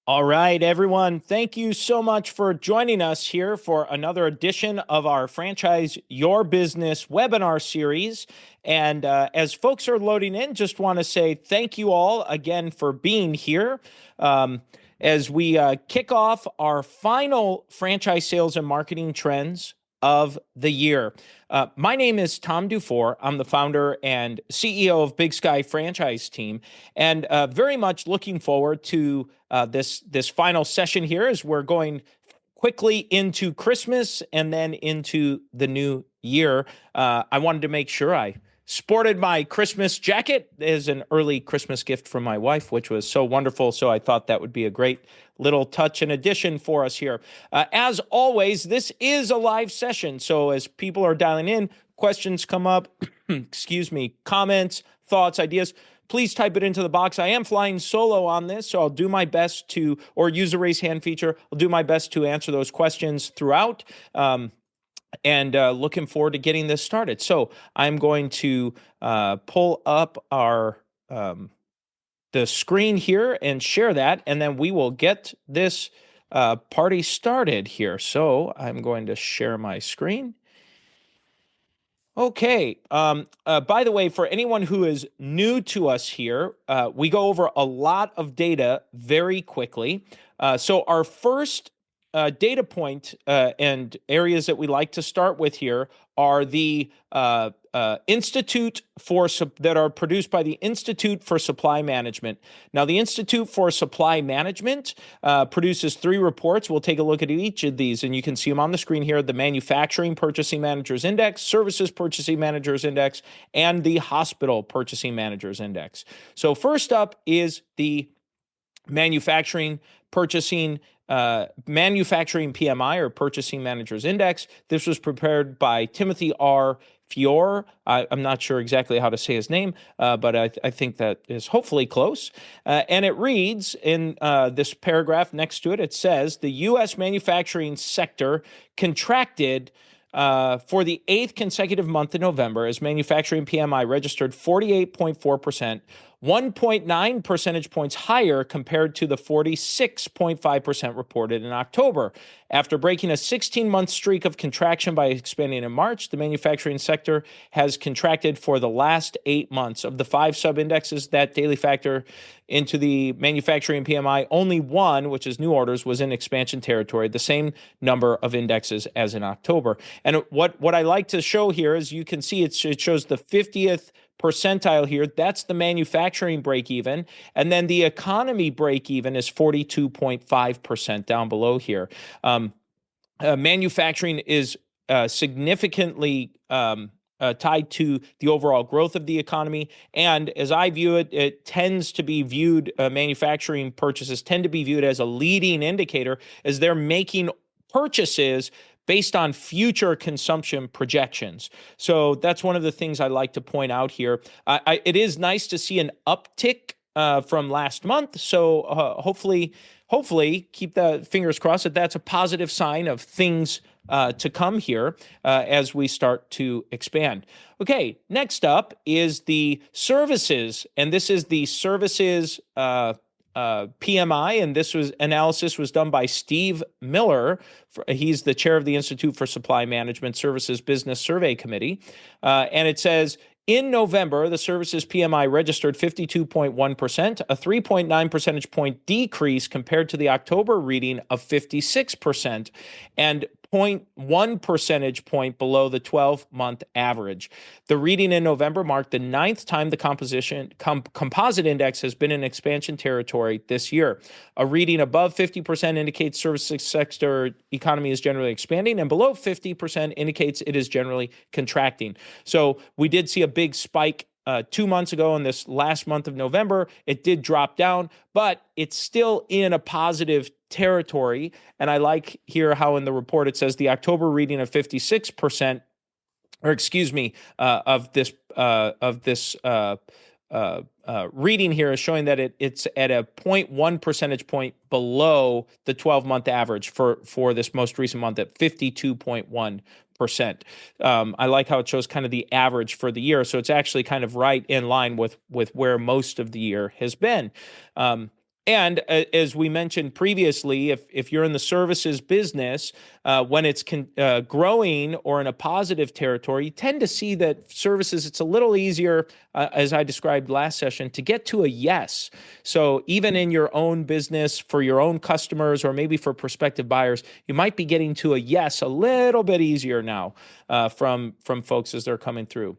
All right, everyone. Thank you so much for joining us here for another edition of our Franchise Your Business webinar series. And as folks are loading in, just want to say thank you all again for being here. As we kick off our final franchise sales and marketing trends of the year. My name is Tom Dufour. I'm the founder and CEO of Big Sky Franchise Team, and very much looking forward to this final session here as we're going quickly into Christmas and then into the new year. I wanted to make sure I sported my Christmas jacket as an early Christmas gift from my wife, which was so wonderful. So I thought that would be a great little touch and addition for us here. As always, this is a live session. So as people are dialing in, questions come up, excuse me, comments, thoughts, ideas, please type it into the box. I am flying solo on this, so I'll do my best to, or use the raise hand feature, I'll do my best to answer those questions throughout. And looking forward to getting this started. So I'm going to pull up our the screen here and share that, and then we will get this party started here. So I'm going to share my screen. Okay. By the way, for anyone who is new to us here, we go over a lot of data very quickly. So our first data point and areas that we like to start with here are the Institute for that are produced by the Institute for Supply Management. Now, the Institute for Supply Management produces 3 reports. We'll take a look at each of these, and you can see them on the screen here: the Manufacturing Purchasing Managers Index, Services Purchasing Managers Index, and the Hospital Purchasing Managers Index. So first up is the Manufacturing PMI, or Purchasing Managers Index. This was prepared by Timothy R. Fior. I'm not sure exactly how to say his name, but I think that is hopefully close. And it reads in this paragraph next to it, it says the U.S. manufacturing sector contracted for the 8th consecutive month in November as manufacturing PMI registered 48.4%, 1.9 percentage points higher compared to the 46.5% reported in October. After breaking a 16-month streak of contraction by expanding in March, the manufacturing sector has contracted for the last 8 months. Of the 5 sub-indexes that daily factor into the manufacturing PMI, only one, which is new orders, was in expansion territory, the same number of indexes as in October. And what I like to show here is, you can see it shows the 50th percentile here. That's the manufacturing break even. And then the economy break even is 42.5% down below here. Manufacturing is significantly tied to the overall growth of the economy. And as I view it, it tends to be viewed, manufacturing purchases tend to be viewed as a leading indicator, as they're making purchases based on future consumption projections. So that's one of the things I like to point out here. It is nice to see an uptick from last month. So hopefully, keep the fingers crossed that that's a positive sign of things to come here as we start to expand. Okay, next up is the services, and this is the services PMI, and this analysis was done by Steve Miller. He's the chair of the Institute for Supply Management Services Business Survey Committee. And it says, in November, the services PMI registered 52.1%, a 3.9 percentage point decrease compared to the October reading of 56%, and 0.1 percentage point below the 12-month average. The reading in November marked the 9th time the composite index has been in expansion territory this year. A reading above 50% indicates services sector economy is generally expanding, and below 50% indicates it is generally contracting. So we did see a big spike 2 months ago in this last month of November. It did drop down, but it's still in a positive territory. And I like here how in the report it says the October reading of 56%, or excuse me, of this reading here is showing that it's at a 0.1 percentage point below the 12-month average for this most recent month at 52.1%. I like how it shows kind of the average for the year. So it's actually kind of right in line with where most of the year has been. And as we mentioned previously, if you're in the services business, when it's growing or in a positive territory, you tend to see that services, it's a little easier, as I described last session, to get to a yes. So even in your own business, for your own customers, or maybe for prospective buyers, you might be getting to a yes a little bit easier now from folks as they're coming through.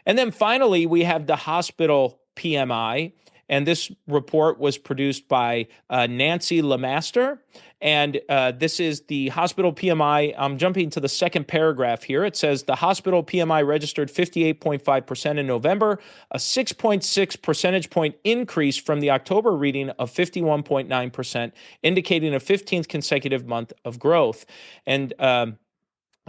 And then finally, we have the hospital PMI. And this report was produced by Nancy Lemaster. And this is the hospital PMI. I'm jumping to the second paragraph here. It says the hospital PMI registered 58.5% in November, a 6.6 percentage point increase from the October reading of 51.9%, indicating a 15th consecutive month of growth. And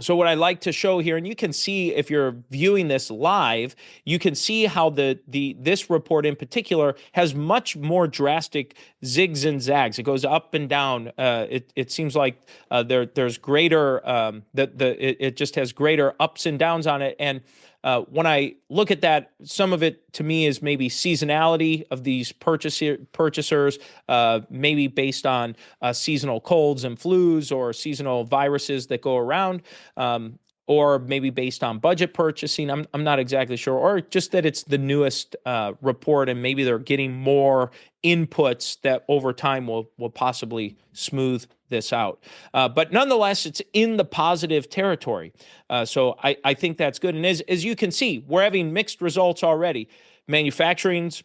so what I like to show here, and you can see if you're viewing this live, you can see how this report in particular has much more drastic zigs and zags. It goes up and down. It seems like there's greater it just has greater ups and downs on it. And when I look at that, some of it to me is maybe seasonality of these purchasers, maybe based on seasonal colds and flus or seasonal viruses that go around, or maybe based on budget purchasing. I'm not exactly sure, or just that it's the newest report and maybe they're getting more inputs that over time will possibly smooth this out. But nonetheless, it's in the positive territory. So I think that's good. And as you can see, we're having mixed results already. Manufacturing's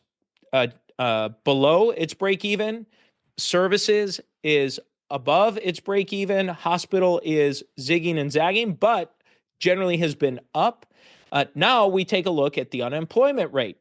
below its break even. Services is above its break even. Hospital is zigging and zagging, but generally has been up. Now we take a look at the unemployment rate.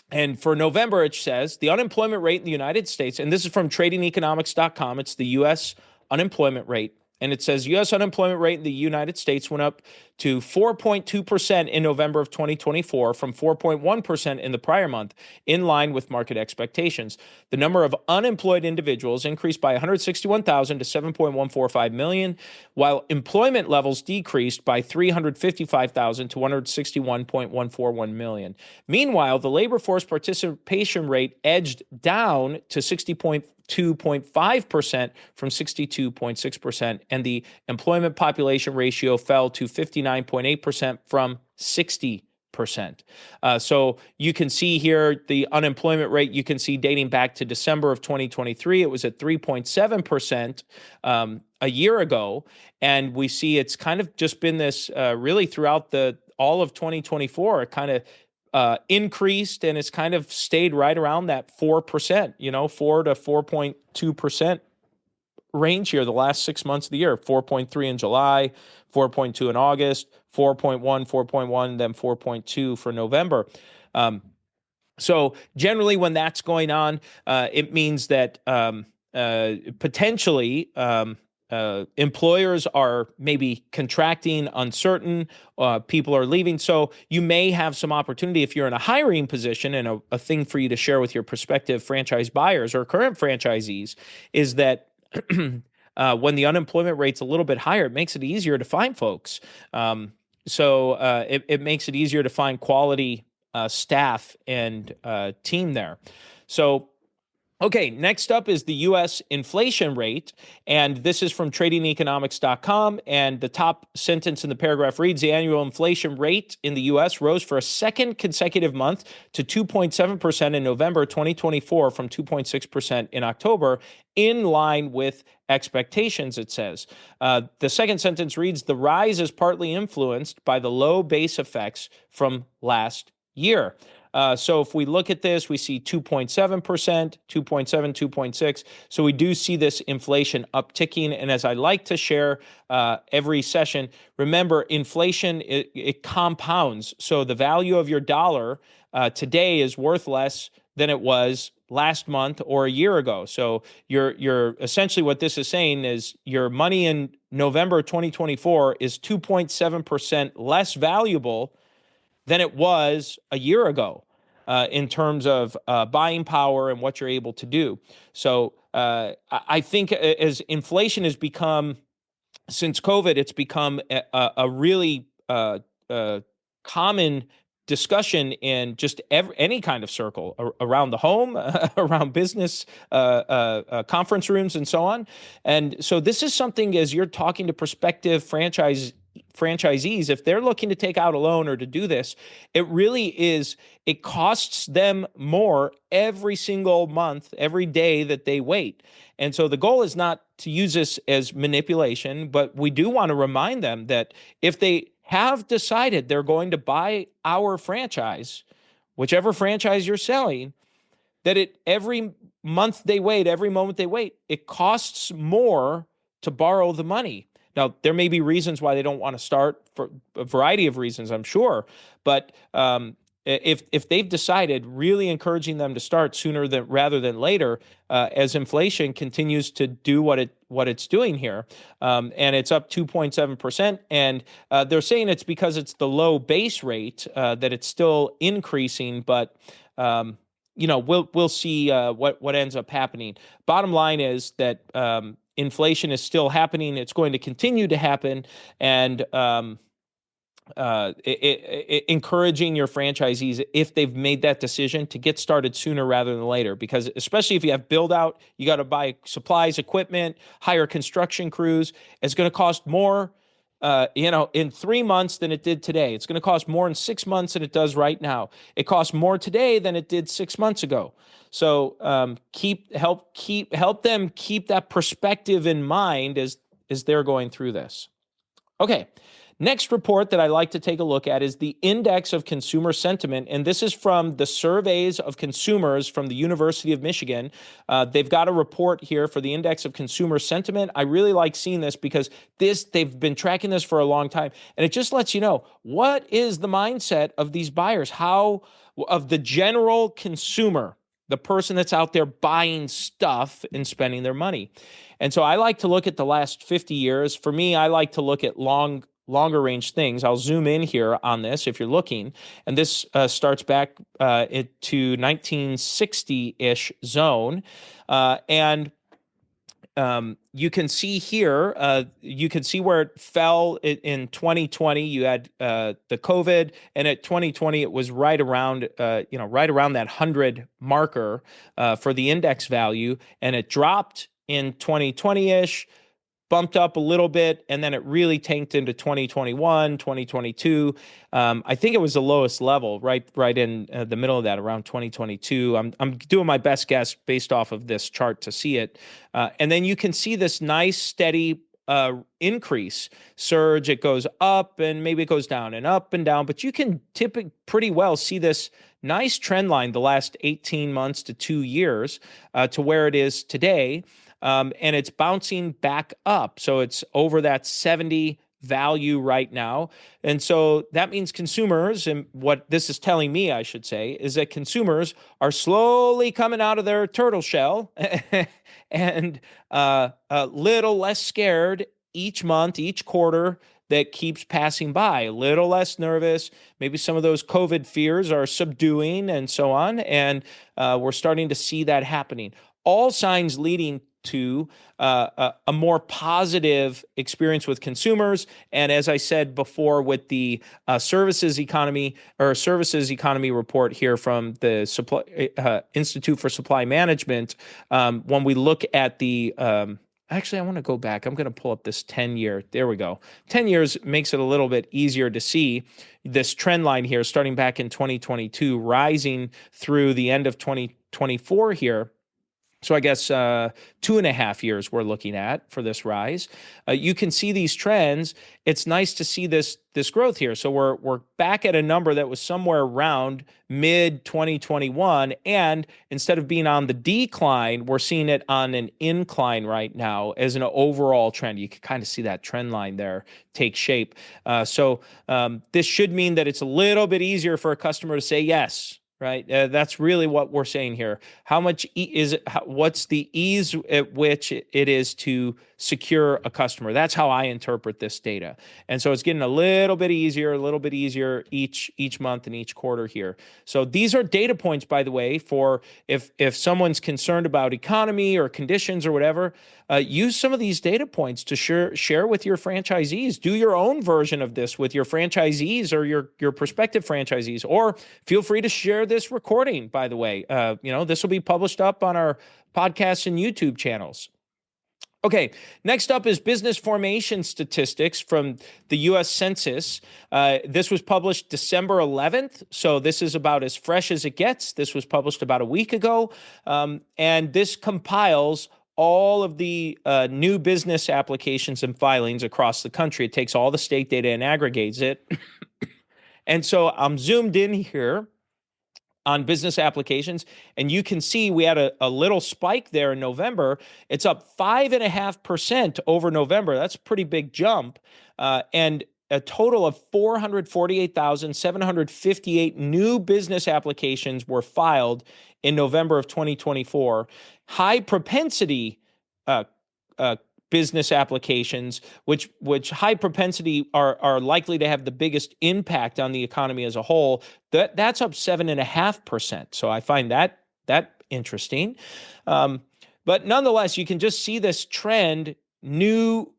And for November, it says the unemployment rate in the United States, and this is from tradingeconomics.com, it's the U.S. unemployment rate. And it says U.S. unemployment rate in the United States went up to 4.2% in November of 2024 from 4.1% in the prior month, in line with market expectations. The number of unemployed individuals increased by 161,000 to 7.145 million, while employment levels decreased by 355,000 to 161.141 million. Meanwhile, the labor force participation rate edged down to 2.5% from 62.6%, and the employment population ratio fell to 59.8% from 60%. So you can see here the unemployment rate, you can see dating back to December of 2023, it was at 3.7% a year ago. And we see it's kind of just been this really throughout all of 2024, it kind of increased, and it's kind of stayed right around that 4%, 4 to 4.2% range here the last 6 months of the year. 4.3 in July, 4.2 in August, 4.1, 4.1, then 4.2 for November. So generally when that's going on, it means that potentially employers are maybe contracting, uncertain, people are leaving. So you may have some opportunity if you're in a hiring position, and a thing for you to share with your prospective franchise buyers or current franchisees is that when the unemployment rate's a little bit higher, it makes it easier to find folks. So it makes it easier to find quality staff and team there. So okay, next up is the U.S. inflation rate, and this is from tradingeconomics.com, and the top sentence in the paragraph reads, the annual inflation rate in the U.S. rose for a second consecutive month to 2.7% in November 2024 from 2.6% in October, in line with expectations, it says. The second sentence reads, the rise is partly influenced by the low base effects from last year. So if we look at this, we see 2.7%, 2.7, 2.6. So we do see this inflation upticking. And as I like to share every session, remember, inflation, it compounds. So the value of your dollar today is worth less than it was last month or a year ago. So you're essentially, what this is saying is your money in November 2024 is 2.7% less valuable than it was a year ago in terms of buying power and what you're able to do. So I think as inflation has become, since COVID, it's become a really common discussion in just any kind of circle around the home, around business, conference rooms, and so on. And so this is something, as you're talking to prospective franchisees, if they're looking to take out a loan or to do this, it costs them more every single month, every day that they wait. And so the goal is not to use this as manipulation, but we do want to remind them that if they have decided they're going to buy our franchise, whichever franchise you're selling, that every month they wait, every moment they wait, it costs more to borrow the money. Now, there may be reasons why they don't want to start, for a variety of reasons, I'm sure. But if they've decided, really encouraging them to start sooner rather than later, as inflation continues to do what it's doing here, and it's up 2.7%, and they're saying it's because it's the low base rate that it's still increasing, but we'll see what ends up happening. Bottom line is that inflation is still happening. It's going to continue to happen, and encouraging your franchisees, if they've made that decision, to get started sooner rather than later. Because especially if you have build out, you got to buy supplies, equipment, hire construction crews. It's going to cost more in 3 months than it did today. It's going to cost more in 6 months than it does right now. It costs more today than it did 6 months ago. So help them keep that perspective in mind as they're going through this. Okay. Next report that I like to take a look at is the Index of Consumer Sentiment, and this is from the Surveys of Consumers from the University of Michigan. They've got a report here for the Index of Consumer Sentiment. I really like seeing this because they've been tracking this for a long time, and it just lets you know what is the mindset of these buyers, of the general consumer, the person that's out there buying stuff and spending their money. And so I like to look at the last 50 years. For me, I like to look at longer range things. I'll zoom in here on this if you're looking. And this starts back to 1960-ish zone. And you can see here, you can see where it fell in 2020. You had the COVID, and at 2020, it was right around that 100 marker for the index value. And it dropped in 2020-ish, bumped up a little bit, and then it really tanked into 2021, 2022. I think it was the lowest level right in the middle of that, around 2022. I'm doing my best guess based off of this chart to see it. And then you can see this nice steady increase surge. It goes up and maybe it goes down and up and down, but you can pretty well see this nice trend line the last 18 months to 2 years to where it is today. And it's bouncing back up. So it's over that 70 value right now. And so that means consumers, and what this is telling me, I should say, is that consumers are slowly coming out of their turtle shell and a little less scared each month, each quarter that keeps passing by, a little less nervous. Maybe some of those COVID fears are subduing and so on. And we're starting to see that happening. All signs leading to a more positive experience with consumers. And as I said before, with the services economy report here from the Institute for Supply Management, when we look at the actually, I want to go back. I'm going to pull up this 10-year. There we go. 10 years makes it a little bit easier to see this trend line here, starting back in 2022, rising through the end of 2024 here. So I guess 2.5 years we're looking at for this rise. You can see these trends. It's nice to see this growth here. So we're back at a number that was somewhere around mid 2021, and instead of being on the decline, we're seeing it on an incline right now as an overall trend. You can kind of see that trend line there take shape. So this should mean that it's a little bit easier for a customer to say yes. right? That's really what we're saying here. How much is it? What's the ease at which it is to secure a customer? That's how I interpret this data. And so it's getting a little bit easier each month and each quarter here. So these are data points, by the way, for if someone's concerned about economy or conditions or whatever. Use some of these data points to share with your franchisees. Do your own version of this with your franchisees or your prospective franchisees, or feel free to share this recording. By the way, this will be published up on our podcasts and YouTube channels. Okay, next up is business formation statistics from the U.S. Census. This was published December 11th, so this is about as fresh as it gets. This was published about a week ago, and this compiles all of the new business applications and filings across the country. It takes all the state data and aggregates it. And so I'm zoomed in here on business applications, and you can see we had a little spike there in November. It's up 5.5% over November. That's a pretty big jump. And a total of 448,758 new business applications were filed in November of 2024. High propensity business applications, which high propensity are likely to have the biggest impact on the economy as a whole, that's up 7.5%. So I find that interesting. But nonetheless, you can just see this trend. New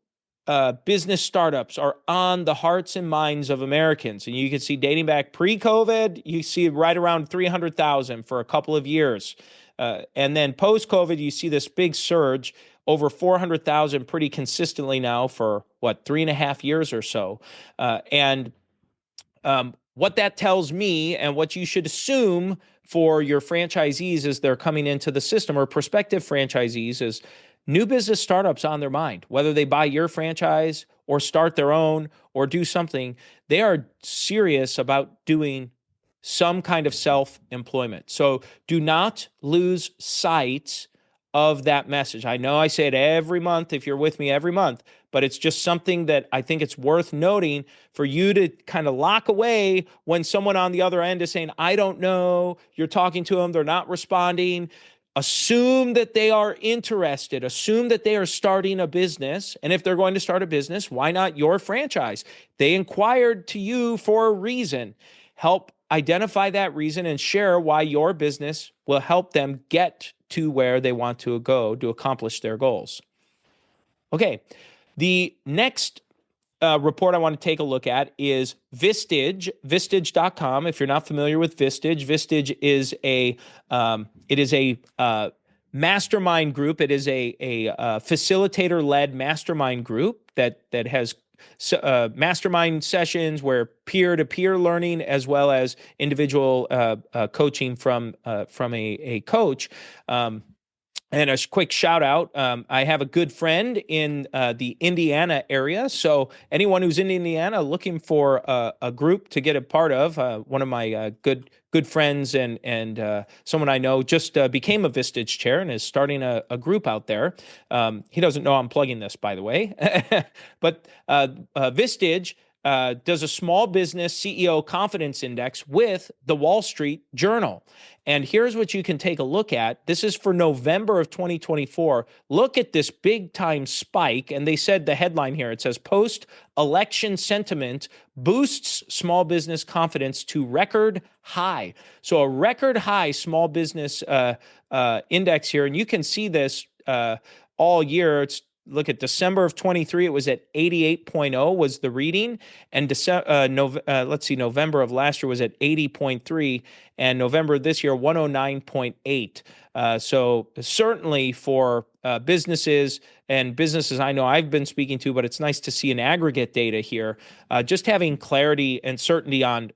business startups are on the hearts and minds of Americans. And you can see dating back pre-COVID, you see right around 300,000 for a couple of years. And then post-COVID, you see this big surge, over 400,000 pretty consistently now for, 3.5 years or so. And what that tells me, and what you should assume for your franchisees as they're coming into the system, or prospective franchisees, is new business startups on their mind. Whether they buy your franchise or start their own or do something, they are serious about doing some kind of self-employment. So do not lose sight of that message. I know I say it every month if you're with me every month, but it's just something that I think it's worth noting for you to kind of lock away when someone on the other end is saying, I don't know, you're talking to them, they're not responding. Assume that they are interested. Assume that they are starting a business. And if they're going to start a business, why not your franchise? They inquired to you for a reason. Help identify that reason and share why your business will help them get to where they want to go to accomplish their goals. Okay, the next report I want to take a look at is Vistage, Vistage.com. If you're not familiar with Vistage, Vistage is a mastermind group. It is a facilitator-led mastermind group that has mastermind sessions where peer-to-peer learning as well as individual coaching from a coach. And a quick shout out, I have a good friend in the Indiana area. So anyone who's in Indiana looking for a group to get a part of, one of my good friends and someone I know just became a Vistage chair and is starting a group out there. He doesn't know I'm plugging this, by the way. But Vistage does a small business CEO confidence index with the Wall Street Journal. And here's what you can take a look at. This is for November of 2024. Look at this big time spike. And they said the headline here, it says post-election sentiment boosts small business confidence to record high. So a record high small business index here. And you can see this all year. Look at December of 23, it was at 88.0 was the reading. And November of last year was at 80.3. And November of this year, 109.8. So certainly for businesses I know I've been speaking to, but it's nice to see an aggregate data here. Just having clarity and certainty on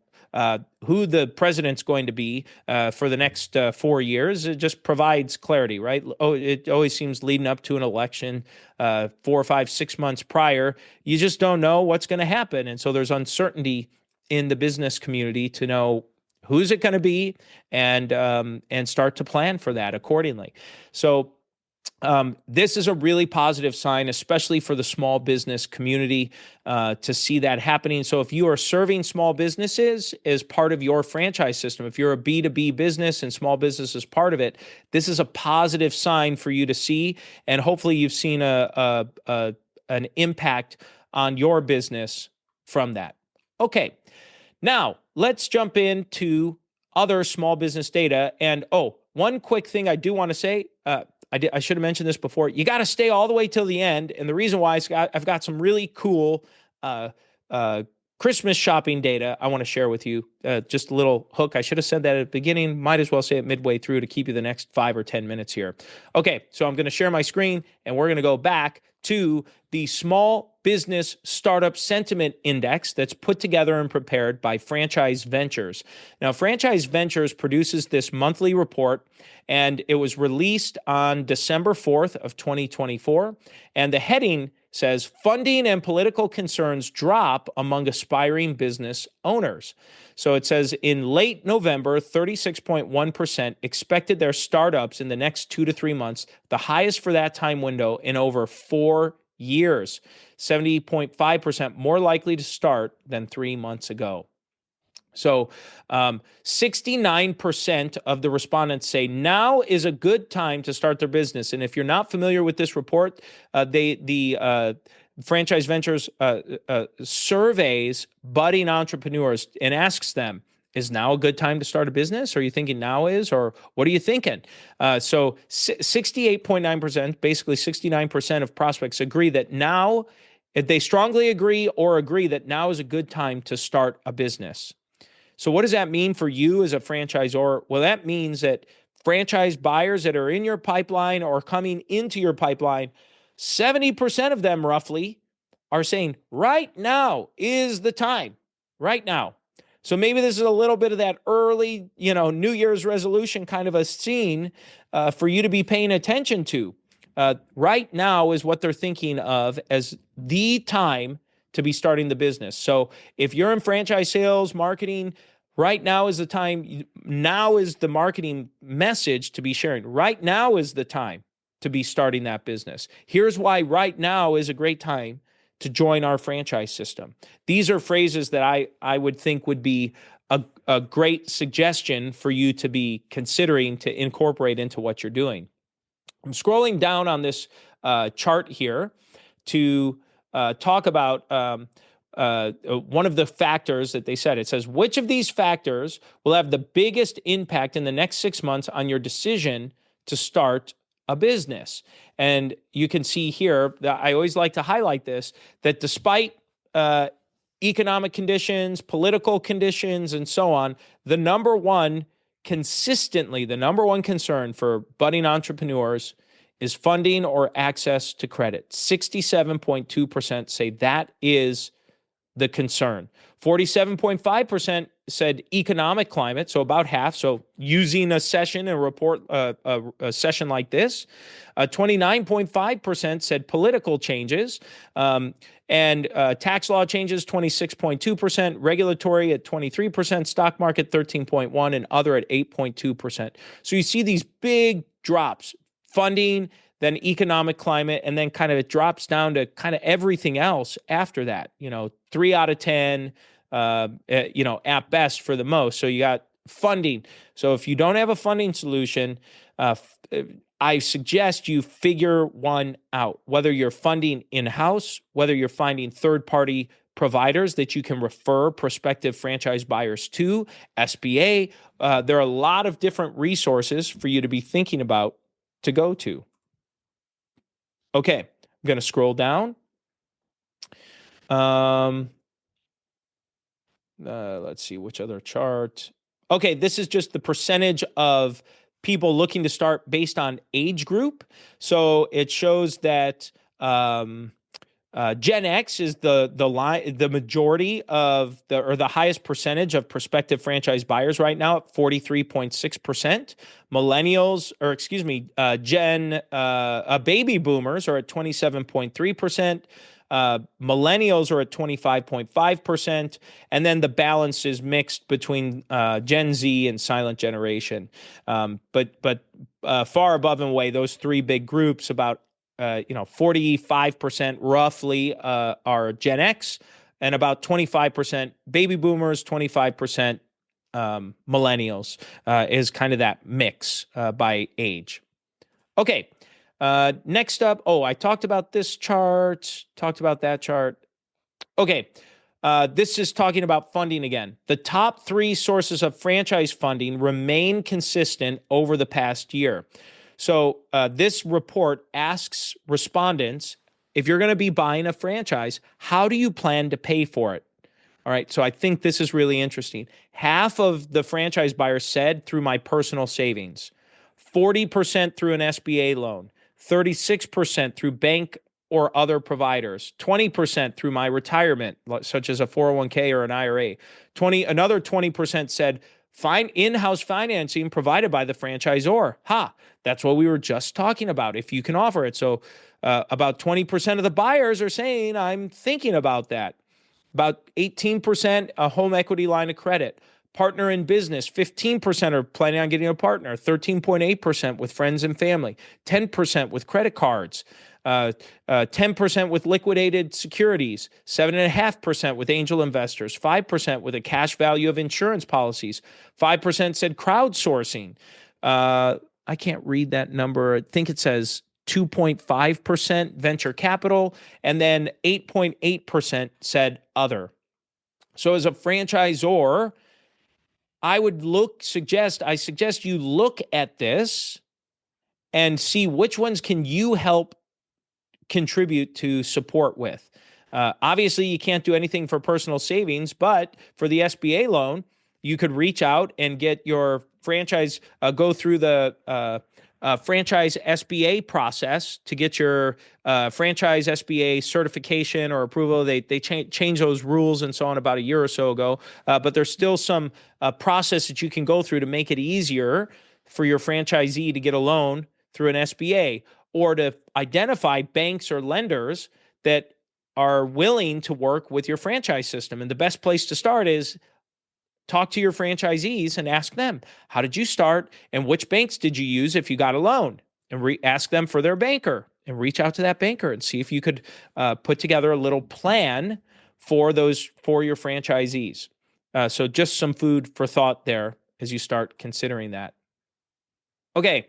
who the president's going to be for the next 4 years, it just provides clarity, right? It always seems leading up to an election 4, 5, 6 months prior, you just don't know what's going to happen. And so there's uncertainty in the business community to know who's it going to be and start to plan for that accordingly. So This is a really positive sign, especially for the small business community, to see that happening. So if you are serving small businesses as part of your franchise system, if you're a B2B business and small business is part of it, this is a positive sign for you to see. And hopefully you've seen an impact on your business from that. Okay, now let's jump into other small business data. And one quick thing I do want to say, I should have mentioned this before. You got to stay all the way till the end. And the reason why is I've got some really cool Christmas shopping data I want to share with you. Just a little hook. I should have said that at the beginning. Might as well say it midway through to keep you the next 5 or 10 minutes here. Okay, so I'm going to share my screen and we're going to go back to the Small Business Startup Sentiment Index that's put together and prepared by Franchise Ventures. Now, Franchise Ventures produces this monthly report, and it was released on December 4th of 2024. And the heading says, funding and political concerns drop among aspiring business owners. So it says in late November, 36.1% expected their startups in the next 2 to 3 months, the highest for that time window in over 4 years. 70.5% more likely to start than 3 months ago. So 69% of the respondents say now is a good time to start their business. And if you're not familiar with this report, the Franchise Ventures surveys budding entrepreneurs and asks them, is now a good time to start a business? Are you thinking now is, or what are you thinking? So 68.9%, basically 69% of prospects agree that now, they strongly agree or agree that now is a good time to start a business. So what does that mean for you as a franchisor? Well, that means that franchise buyers that are in your pipeline or coming into your pipeline, 70% of them roughly are saying right now is the time, right now. So maybe this is a little bit of that early, New Year's resolution kind of a scene for you to be paying attention to. Right now is what they're thinking of as the time to be starting the business. So if you're in franchise sales, marketing, right now is the time. Now is the marketing message to be sharing. Right now is the time to be starting that business. Here's why right now is a great time to join our franchise system. These are phrases that I would think would be a great suggestion for you to be considering to incorporate into what you're doing. I'm scrolling down on this chart here to talk about one of the factors that they said. It says, which of these factors will have the biggest impact in the next 6 months on your decision to start a business? And you can see here that I always like to highlight this, that despite economic conditions, political conditions, and so on, the number one concern for budding entrepreneurs is funding or access to credit. 67.2% say that is the concern. 47.5% said economic climate, so about half. So using a session and report, a session like this, 29.5% said political changes, and tax law changes, 26.2%, regulatory at 23%, stock market 13.1%, and other at 8.2%. So you see these big drops, funding, then economic climate, and then kind of it drops down to kind of everything else after that. 3 out of 10, at best for the most. So you got funding. So if you don't have a funding solution, I suggest you figure one out, whether you're funding in-house, whether you're finding third-party providers that you can refer prospective franchise buyers to, SBA. There are a lot of different resources for you to be thinking about to go to. Okay, I'm going to scroll down. Let's see which other chart. Okay, this is just the percentage of people looking to start based on age group. So it shows that Gen X is the majority of the highest percentage of prospective franchise buyers right now at 43.6%. Millennials, baby boomers are at 27.3%. Millennials are at 25.5%. And then the balance is mixed between Gen Z and silent generation. But far above and away, those three big groups, about 45% roughly are Gen X, and about 25% baby boomers, 25% millennials is kind of that mix by age. Okay. Next up, I talked about this chart, talked about that chart. Okay. This is talking about funding again. The top three sources of franchise funding remain consistent over the past year. So this report asks respondents, if you're going to be buying a franchise, how do you plan to pay for it? All right, so I think this is really interesting. Half of the franchise buyers said through my personal savings, 40% through an SBA loan, 36% through bank or other providers, 20% through my retirement, such as a 401k or an IRA. Another 20% said find in-house financing provided by the franchisor. That's what we were just talking about, if you can offer it. So about 20% of the buyers are saying, I'm thinking about that. About 18% a home equity line of credit. Partner in business, 15% are planning on getting a partner, 13.8% with friends and family, 10% with credit cards, 10% with liquidated securities, 7.5% with angel investors, 5% with a cash value of insurance policies, 5% said crowdsourcing. I can't read that number. I think it says 2.5% venture capital, and then 8.8% said other. So as a franchisor, I suggest you look at this and see which ones can you help contribute to support with. Obviously, you can't do anything for personal savings, but for the SBA loan, you could reach out and get your franchise, go through the franchise SBA process to get your franchise SBA certification or approval. They changed those rules and so on about a year or so ago, but there's still some process that you can go through to make it easier for your franchisee to get a loan through an SBA, or to identify banks or lenders that are willing to work with your franchise system. And the best place to start is talk to your franchisees and ask them, how did you start and which banks did you use if you got a loan? And ask them for their banker and reach out to that banker and see if you could put together a little plan for your franchisees. So just some food for thought there as you start considering that. Okay.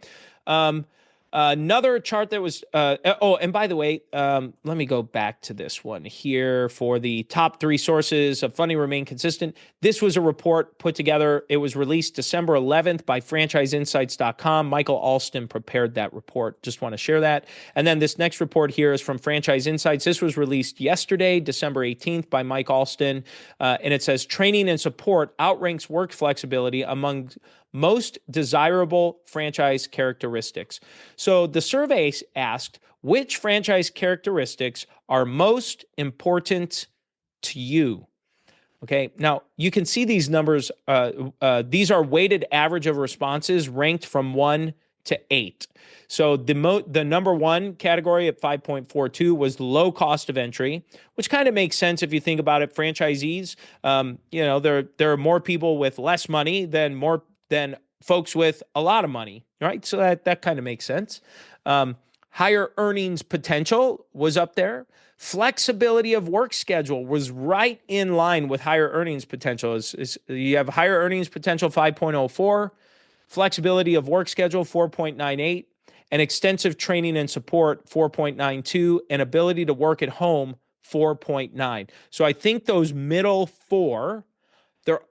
Another chart that was, and by the way, let me go back to this one here for the top three sources of funding remain consistent. This was a report put together. It was released December 11th by franchiseinsights.com. Michael Alston prepared that report. Just want to share that. And then this next report here is from Franchise Insights. This was released yesterday, December 18th by Mike Alston. And it says training and support outranks work flexibility among most desirable franchise characteristics. So the survey asked, which franchise characteristics are most important to you? Okay, now you can see these numbers. These are weighted average of responses ranked from 1 to 8. So the number one category at 5.42 was low cost of entry, which kind of makes sense if you think about it. Franchisees, there are more people with less money than folks with a lot of money, right? So that kind of makes sense. Higher earnings potential was up there. Flexibility of work schedule was right in line with higher earnings potential. You have higher earnings potential 5.04, flexibility of work schedule 4.98, and extensive training and support 4.92, and ability to work at home 4.9. So I think those middle four,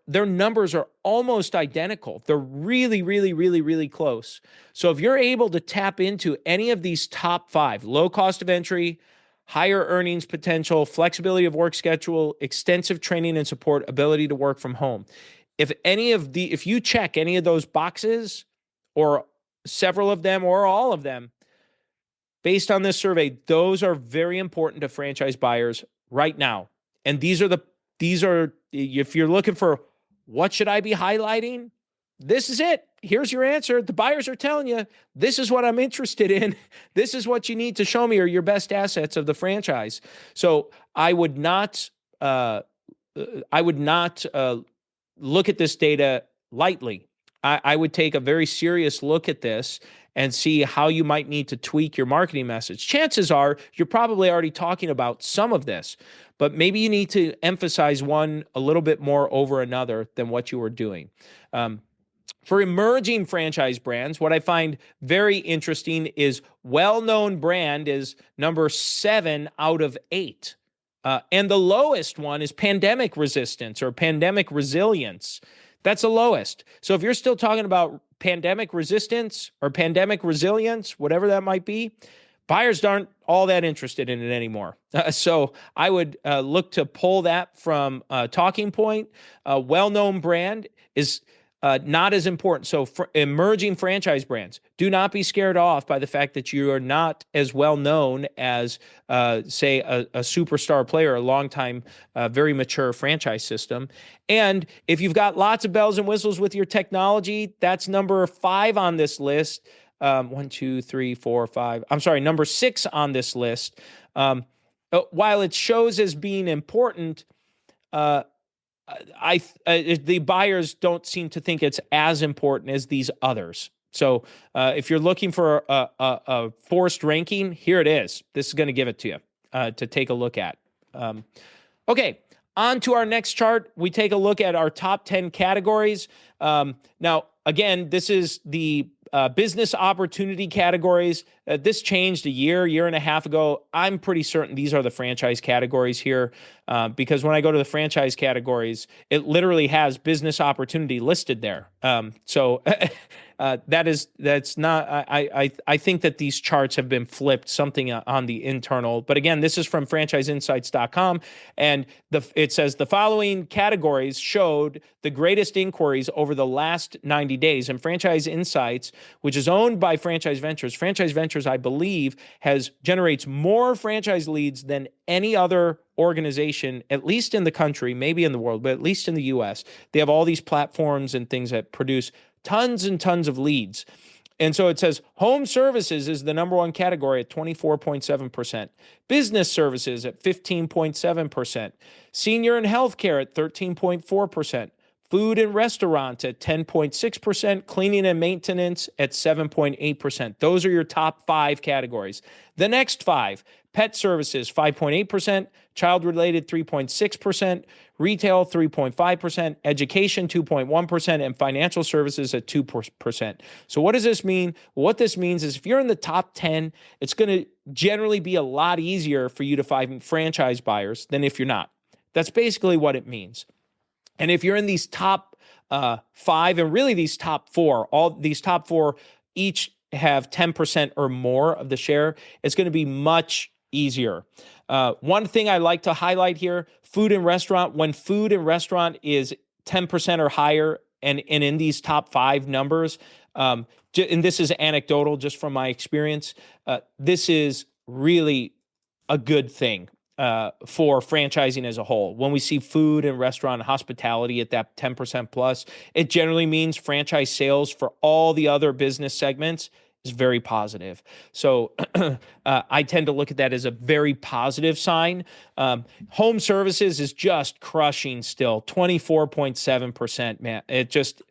their numbers are almost identical. They're really, really, really, really close. So if you're able to tap into any of these top five, low cost of entry, higher earnings potential, flexibility of work schedule, extensive training and support, ability to work from home, if you check any of those boxes, or several of them, or all of them, based on this survey, those are very important to franchise buyers right now. And these are, if you're looking for what should I be highlighting, this is it. here's your answer. The buyers are telling you, this is what I'm interested in. This is what you need to show me are your best assets of the franchise. So I would not look at this data lightly. I would take a very serious look at this and see how you might need to tweak your marketing message. Chances are you're probably already talking about some of this, but maybe you need to emphasize one a little bit more over another than what you were doing. For emerging franchise brands, what I find very interesting is well-known brand is number 7 out of 8. And the lowest one is pandemic resistance or pandemic resilience. That's the lowest. So if you're still talking about pandemic resistance or pandemic resilience, whatever that might be, buyers aren't all that interested in it anymore. So I would look to pull that from Talking Point. A well-known brand is not as important. So for emerging franchise brands, do not be scared off by the fact that you are not as well known as, say, a superstar player, a longtime, very mature franchise system. And if you've got lots of bells and whistles with your technology, that's number 5 on this list. 1, 2, 3, 4, 5. I'm sorry, number 6 on this list. While it shows as being important, the buyers don't seem to think it's as important as these others. So if you're looking for a forced ranking, here it is. This is going to give it to you to take a look at. Okay, on to our next chart. We take a look at our top 10 categories. Now, again, this is the business opportunity categories. This changed a year and a half ago. I'm pretty certain these are the franchise categories here because when I go to the franchise categories, it literally has business opportunity listed there. So that's not. I think that these charts have been flipped, something on the internal. But again, this is from franchiseinsights.com, and it says the following categories showed the greatest inquiries over the last 90 days. And Franchise Insights, which is owned by Franchise Ventures, I believe, generates more franchise leads than any other organization, at least in the country, maybe in the world, but at least in the US. They have all these platforms and things that produce tons and tons of leads. And so it says home services is the number 1 category at 24.7%, business services at 15.7%, senior and healthcare at 13.4%, food and restaurant at 10.6%, cleaning and maintenance at 7.8%. Those are your top 5 categories. The next 5, pet services 5.8%, child-related 3.6%, retail 3.5%, education 2.1%, and financial services at 2%. So what does this mean? What this means is if you're in the top 10, it's going to generally be a lot easier for you to find franchise buyers than if you're not. That's basically what it means. And if you're in these top 5 and really these top 4, all these top 4 each have 10% or more of the share, it's going to be much easier. One thing I like to highlight here, food and restaurant, when food and restaurant is 10% or higher and in these top 5 numbers, and this is anecdotal just from my experience, this is really a good thing for franchising as a whole. When we see food and restaurant and hospitality at that 10% plus, it generally means franchise sales for all the other business segments is very positive. So I tend to look at that as a very positive sign. Home services is just crushing still, 24.7%, man. It just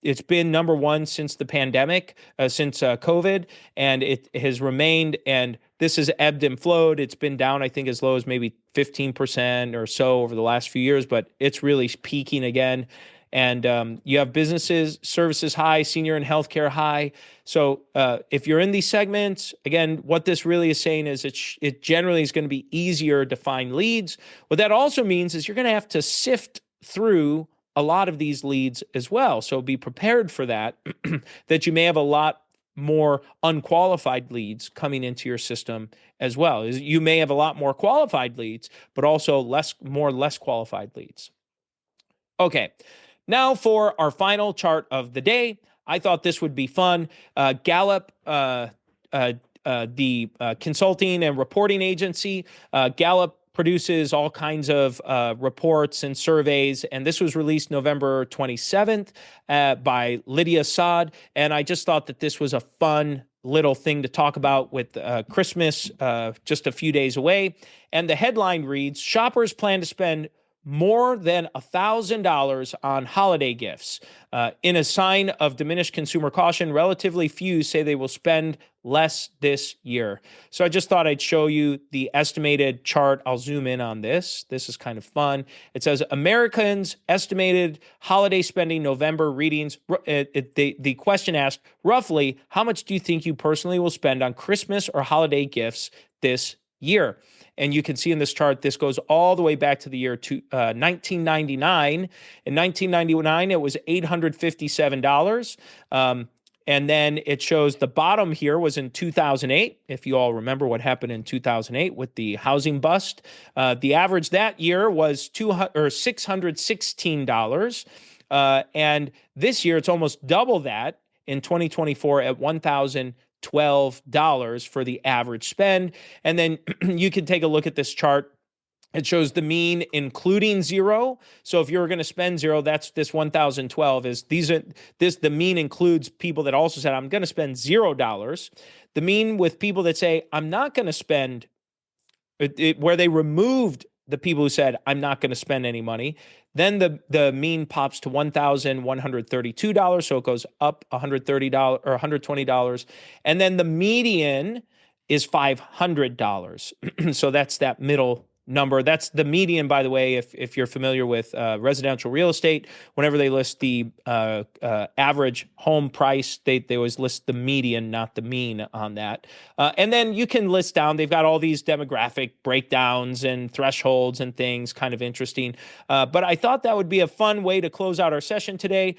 it's been number 1 since the pandemic, since COVID, and it has remained, and this has ebbed and flowed. It's been down, I think, as low as maybe 15% or so over the last few years, but it's really peaking again. And you have businesses, services high, senior and healthcare high. So if you're in these segments, again, what this really is saying is it generally is going to be easier to find leads. What that also means is you're going to have to sift through a lot of these leads as well. So be prepared for that, that you may have a lot more unqualified leads coming into your system as well. You may have a lot more qualified leads, but also less qualified leads. Okay. Now for our final chart of the day. I thought this would be fun. Gallup, the consulting and reporting agency, Gallup produces all kinds of reports and surveys, and this was released November 27th by Lydia Saad. And I just thought that this was a fun little thing to talk about with Christmas just a few days away. And the headline reads, shoppers plan to spend more than $1,000 on holiday gifts. In a sign of diminished consumer caution, relatively few say they will spend less this year. So I just thought I'd show you the estimated chart. I'll zoom in on this. This is kind of fun. It says Americans' estimated holiday spending November readings. The question asked, roughly, how much do you think you personally will spend on Christmas or holiday gifts this year? And you can see in this chart, this goes all the way back to the year 1999. In 1999, it was $857. And then it shows the bottom here was in 2008. If you all remember what happened in 2008 with the housing bust, the average that year was $616. And this year, it's almost double that in 2024 at $1,012 for the average spend. And then you can take a look at this chart. It shows the mean including zero. So if you're going to spend zero, that's this 1,012 the mean includes people that also said, I'm going to spend $0. The mean with people that say, I'm not going to spend where they removed the people who said, I'm not going to spend any money. Then the mean pops to $1,132. So it goes up $130 or $120. And then the median is $500. So that's that middle number. That's the median, by the way, if you're familiar with residential real estate. Whenever they list the average home price, they always list the median, not the mean on that. And then you can list down, they've got all these demographic breakdowns and thresholds and things, kind of interesting. But I thought that would be a fun way to close out our session today.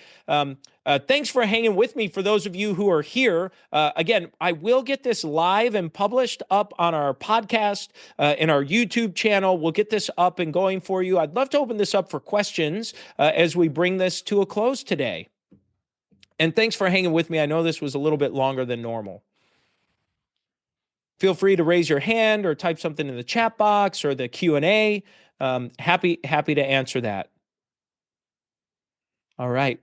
Thanks for hanging with me. For those of you who are here, again, I will get this live and published up on our podcast, in our YouTube channel. We'll get this up and going for you. I'd love to open this up for questions as we bring this to a close today. And thanks for hanging with me. I know this was a little bit longer than normal. Feel free to raise your hand or type something in the chat box or the Q&A. Happy to answer that. All right.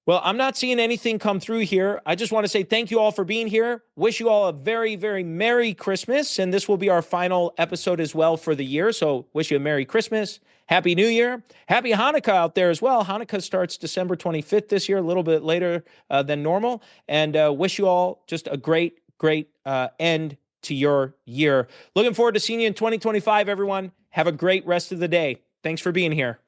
Well, I'm not seeing anything come through here. I just want to say thank you all for being here. Wish you all a very, very Merry Christmas. And this will be our final episode as well for the year. So wish you a Merry Christmas. Happy New Year. Happy Hanukkah out there as well. Hanukkah starts December 25th this year, a little bit later than normal. And wish you all just a great, great end to your year. Looking forward to seeing you in 2025, everyone. Have a great rest of the day. Thanks for being here.